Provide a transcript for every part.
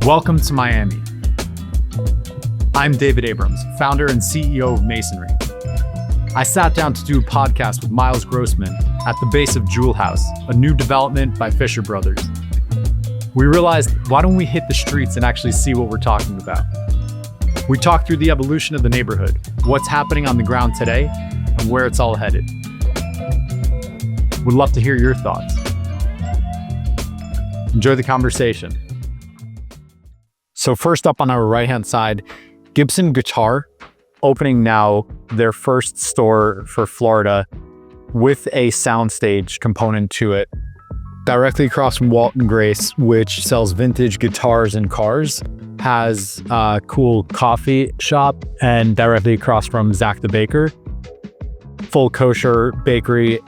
Welcome to Miami. I'm David Abrams, founder and CEO of Masonry. I sat down to do a podcast with Myles Grossman at the base of Joule House, a new development by Fisher Brothers. We realized, why don't we hit the streets and actually see what we're talking about? We talked through the evolution of the neighborhood, what's happening on the ground today, and where it's all headed. Would love to hear your thoughts. Enjoy the conversation. So first up on our right-hand side, Gibson Guitar, opening now their first store for Florida with a soundstage component to it. Directly across from Walt and Grace, which sells vintage guitars and cars, has a cool coffee shop, and directly across from Zach the Baker, full kosher bakery.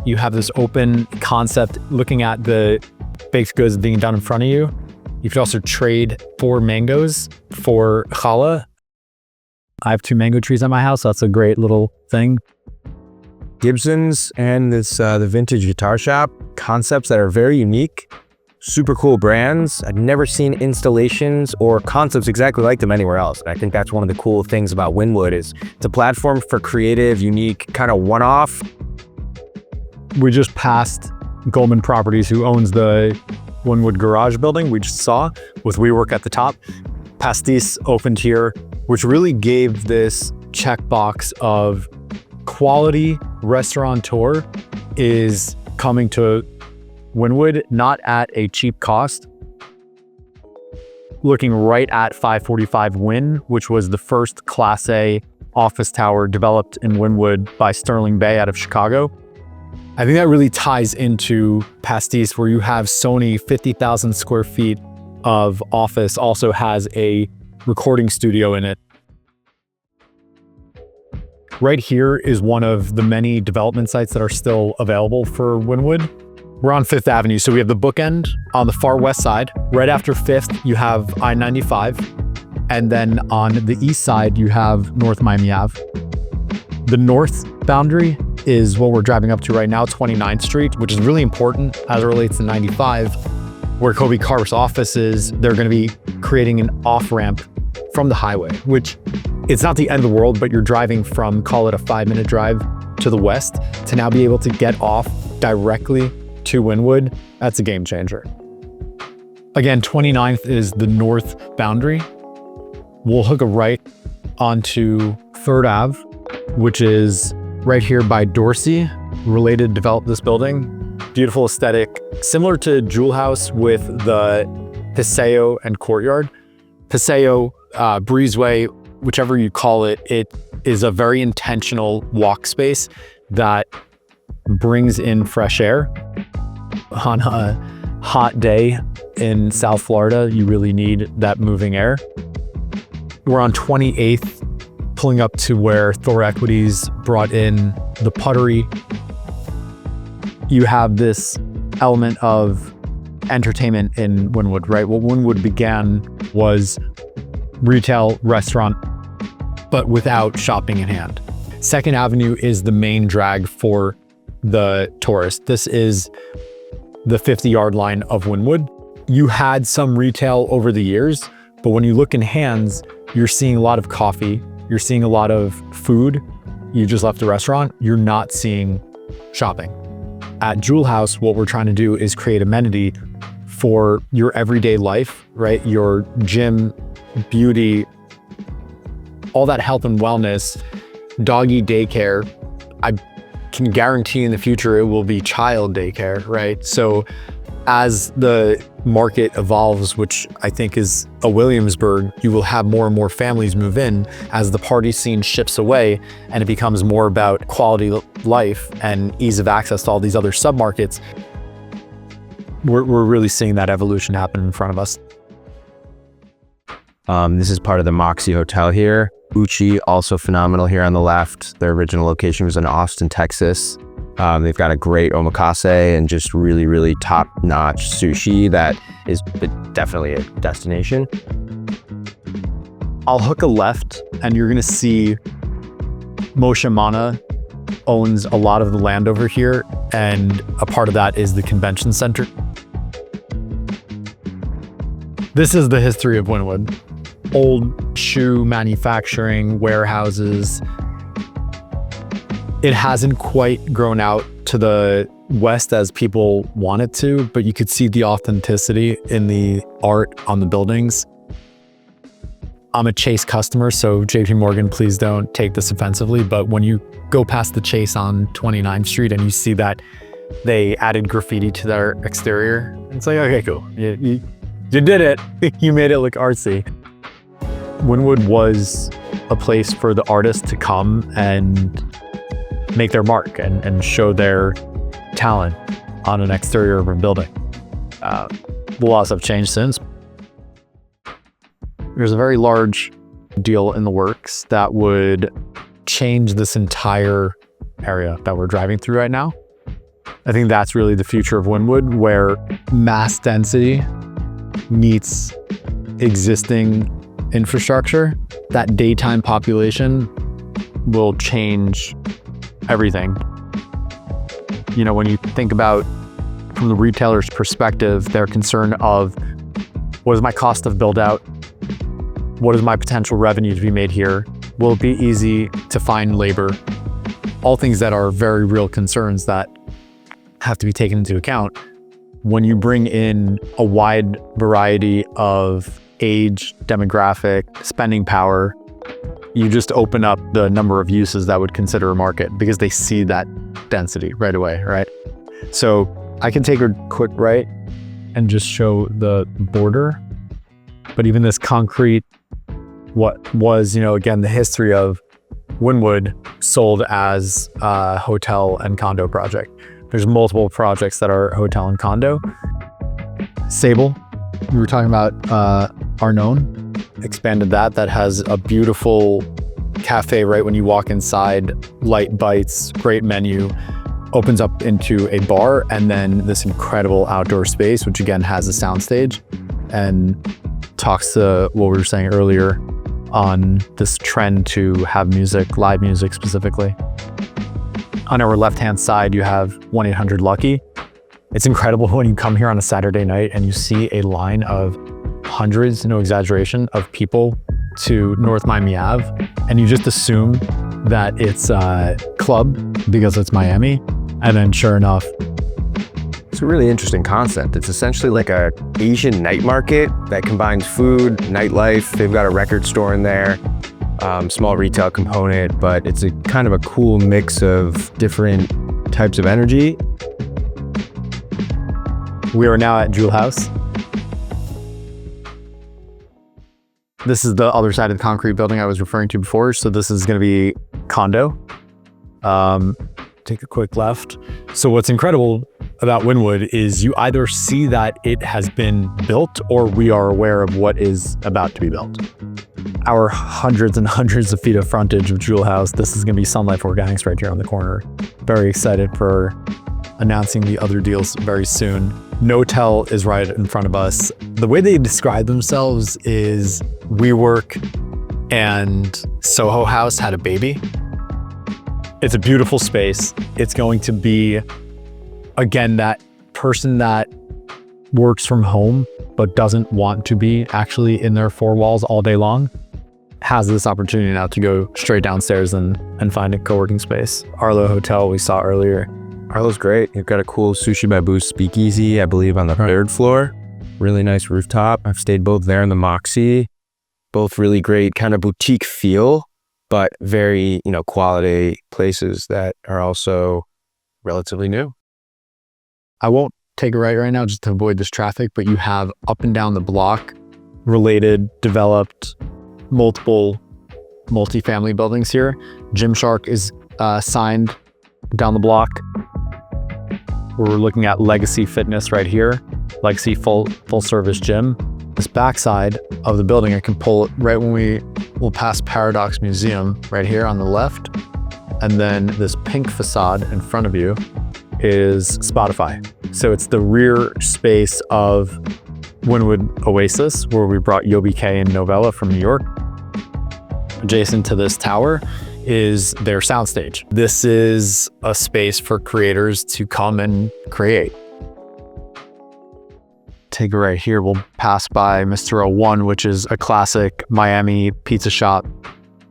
You have this open concept looking at the baked goods being done in front of you. You could also trade 4 mangoes for challah. I have 2 mango trees at my house, so that's a great little thing. Gibson's and this the vintage guitar shop, concepts that are very unique, super cool brands. I've never seen installations or concepts exactly like them anywhere else. And I think that's one of the cool things about Wynwood is it's a platform for creative, unique, kind of one-off. We just passed Goldman Properties, who owns the Wynwood garage building we just saw with WeWork at the top. Pastis opened here, which really gave this checkbox of quality restaurateur is coming to Wynwood, not at a cheap cost. Looking right at 545 Wynn, which was the first Class A office tower developed in Wynwood by Sterling Bay out of Chicago. I think that really ties into Pastis, where you have Sony 50,000 square feet of office, also has a recording studio in it. Right here is one of the many development sites that are still available for Wynwood. We're on 5th Avenue, so we have the bookend on the far west side. Right after 5th, you have I-95, and then on the east side, you have North Miami Ave. The north boundary is what we're driving up to right now, 29th Street, which is really important as it relates to 95, where Kobe Carp's office is. They're going to be creating an off-ramp from the highway, which it's not the end of the world, but you're driving from, call it a 5-minute drive to the west, to now be able to get off directly to Wynwood. That's a game changer. Again, 29th is the north boundary. We'll hook a right onto 3rd Ave, which is right here by Dorsey. Related developed this building. Beautiful aesthetic, similar to Joule House with the Paseo and courtyard. Paseo, breezeway, whichever you call it, it is a very intentional walk space that brings in fresh air. On a hot day in South Florida, you really need that moving air. We're on 28th, pulling up to where Thor Equities brought in the Puttery. You have this element of entertainment in Wynwood, right? What Wynwood began was retail, restaurant, but without shopping in hand. 2nd Avenue is the main drag for the tourist. This is the 50-yard line of Wynwood. You had some retail over the years, but when you look in hands, you're seeing a lot of coffee, you're seeing a lot of food. You just left the restaurant, you're not seeing shopping. At Joule House, what we're trying to do is create amenity for your everyday life, right? Your gym, beauty, all that health and wellness, doggy daycare. I can guarantee in the future it will be child daycare, right? So as the market evolves, which I think is a Williamsburg, you will have more and more families move in as the party scene shifts away and it becomes more about quality life and ease of access to all these other submarkets. We're really seeing that evolution happen in front of us. This is part of the Moxie Hotel here. Uchi, also phenomenal here on the left. Their original location was in Austin, Texas. They've got a great omakase and just really, really top-notch sushi that is definitely a destination. I'll hook a left and you're gonna see Moshe Mana owns a lot of the land over here, and a part of that is the convention center. This is the history of Wynwood. Old shoe manufacturing, warehouses. It hasn't quite grown out to the west as people want it to, but you could see the authenticity in the art on the buildings. I'm a Chase customer, so JP Morgan, please don't take this offensively, but when you go past the Chase on 29th Street and you see that they added graffiti to their exterior, it's like, okay, cool. You did it. You made it look artsy. Wynwood was a place for the artists to come and make their mark and show their talent on an exterior of a building. The laws have changed since. There's a very large deal in the works that would change this entire area that we're driving through right now. I think that's really the future of Wynwood, where mass density meets existing infrastructure. That daytime population will change everything. You know, when you think about from the retailer's perspective, their concern of what is my cost of build out? What is my potential revenue to be made here? Will it be easy to find labor? All things that are very real concerns that have to be taken into account. When you bring in a wide variety of age, demographic, spending power, you just open up the number of uses that would consider a market because they see that density right away, right? So I can take a quick right and just show the border, but even this concrete, what was, again, the history of Wynwood sold as a hotel and condo project. There's multiple projects that are hotel and condo. Sable, we were talking about Arnone, expanded that has a beautiful cafe right when you walk inside, light bites, great menu, opens up into a bar, and then this incredible outdoor space, which again has a soundstage and talks to what we were saying earlier on this trend to have music, live music specifically. On our left-hand side, you have 1-800-LUCKY. It's incredible when you come here on a Saturday night and you see a line of hundreds, no exaggeration, of people to North Miami Ave, and you just assume that it's a club because it's Miami. And then sure enough, it's a really interesting concept. It's essentially like a Asian night market that combines food, nightlife. They've got a record store in there, small retail component, but it's a kind of a cool mix of different types of energy. We are now at Joule House. This is the other side of the concrete building I was referring to before. So this is going to be condo. Take a quick left. So what's incredible about Wynwood is you either see that it has been built or we are aware of what is about to be built. Our hundreds and hundreds of feet of frontage of Joule House, this is going to be Sun Life Organics right here on the corner. Very excited for announcing the other deals very soon. Notel is right in front of us. The way they describe themselves is WeWork and Soho House had a baby. It's a beautiful space. It's going to be, again, that person that works from home but doesn't want to be actually in their four walls all day long has this opportunity now to go straight downstairs and find a co-working space. Arlo Hotel we saw earlier. Arlo's great. You've got a cool Sushi by Boost speakeasy, I believe, on the third floor. Really nice rooftop. I've stayed both there and the Moxie. Both really great kind of boutique feel, but very, quality places that are also relatively new. I won't take a right now just to avoid this traffic, but you have up and down the block related, developed, multiple multifamily buildings here. Gymshark is signed down the block. We're looking at Legacy Fitness right here, Legacy full service gym. This backside of the building, I can pull it right when we'll pass Paradox Museum right here on the left. And then this pink facade in front of you is Spotify. So it's the rear space of Wynwood Oasis, where we brought Yobi K and Novella from New York. Adjacent to this tower is their soundstage. This is a space for creators to come and create. take a right here, we'll pass by Mr. 01, which is a classic Miami pizza shop.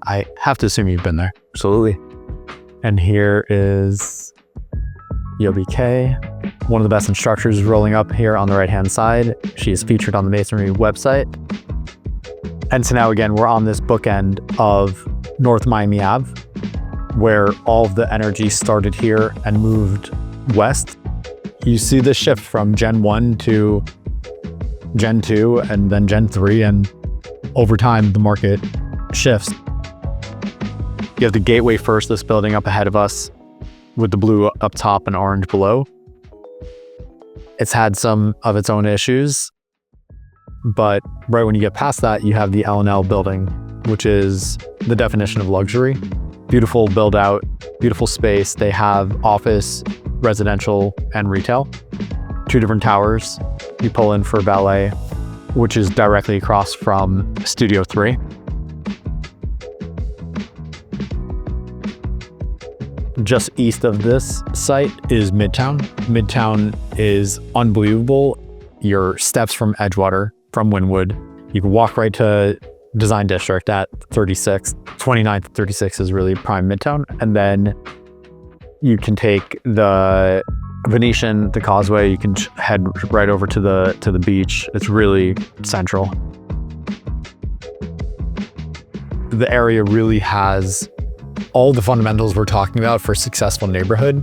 I have to assume you've been there. Absolutely. And here is YOBK. One of the best instructors rolling up here on the right-hand side. She is featured on the Masonry website. And so now again, we're on this bookend of North Miami Ave, where all of the energy started here and moved west. You see the shift from Gen 1 to Gen 2 and then Gen 3, and over time, the market shifts. You have the Gateway first, this building up ahead of us with the blue up top and orange below. It's had some of its own issues, but right when you get past that, you have the L&L building, which is the definition of luxury. Beautiful build out, beautiful space. They have office, residential, and retail. 2 different towers. You pull in for ballet, which is directly across from Studio 3. Just east of this site is Midtown. Midtown is unbelievable. Your steps from Edgewater, from Wynwood. You can walk right to Design District at 36. 29th, 36 is really prime Midtown. And then you can take the Venetian, the Causeway. You can head right over to the beach. It's really central. The area really has all the fundamentals we're talking about for a successful neighborhood.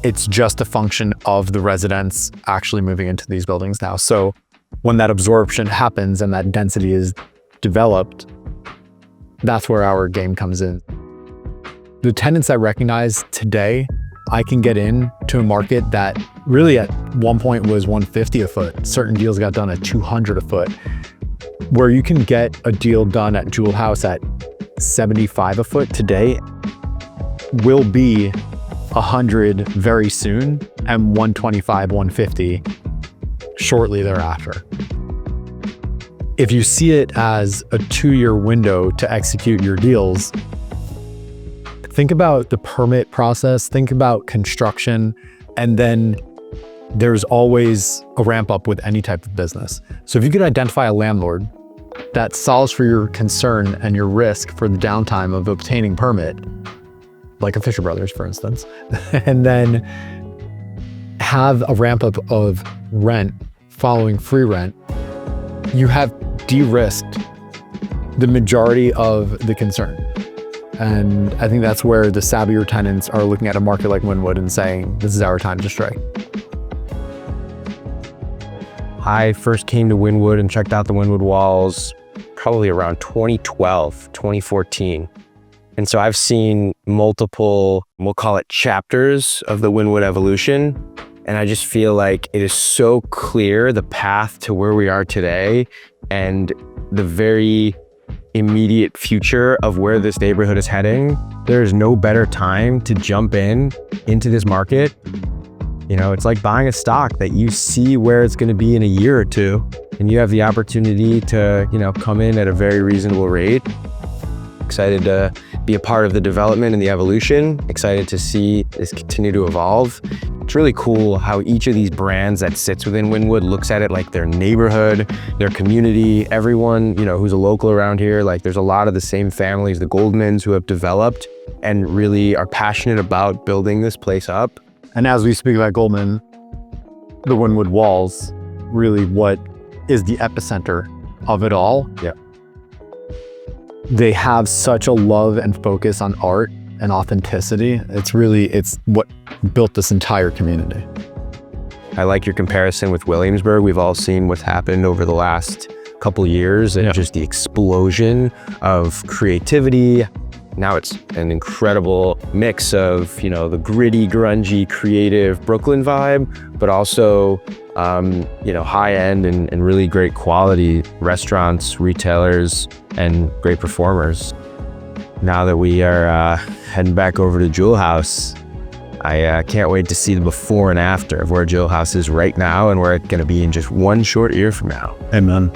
It's just a function of the residents actually moving into these buildings now. So when that absorption happens and that density is developed, that's where our game comes in. The tenants I recognize today, I can get in to a market that really at one point was $150 a foot. Certain deals got done at $200 a foot. Where you can get a deal done at Joule House at $75 a foot today will be $100 very soon and $125, $150 shortly thereafter. If you see it as a 2-year window to execute your deals, think about the permit process, think about construction, and then there's always a ramp up with any type of business. So if you could identify a landlord that solves for your concern and your risk for the downtime of obtaining permit, like a Fisher Brothers, for instance, and then have a ramp up of rent following free rent, you have de-risked the majority of the concern. And I think that's where the savvier tenants are looking at a market like Wynwood and saying, this is our time to strike. I first came to Wynwood and checked out the Wynwood walls probably around 2012, 2014. And so I've seen multiple, we'll call it chapters of the Wynwood evolution. And I just feel like it is so clear the path to where we are today and the very immediate future of where this neighborhood is heading. There is no better time to jump into this market. You know, it's like buying a stock that you see where it's going to be in a year or two, and you have the opportunity to, you know, come in at a very reasonable rate. Excited to be a part of the development and the evolution. Excited to see this continue to evolve. It's really cool how each of these brands that sits within Wynwood looks at it like their neighborhood, their community, everyone, you know, who's a local around here. Like there's a lot of the same families, the Goldmans, who have developed and really are passionate about building this place up. And as we speak about Goldman, the Wynwood walls, really what is the epicenter of it all. Yeah. They have such a love and focus on art and authenticity. It's what built this entire community. I like your comparison with Williamsburg. We've all seen what's happened over the last couple years and just the explosion of creativity. Now it's an incredible mix of, you know, the gritty, grungy, creative Brooklyn vibe, but also, you know, high end and really great quality restaurants, retailers, and great performers. Now that we are heading back over to Joule House, I can't wait to see the before and after of where Joule House is right now and where it's going to be in just one short year from now. Amen.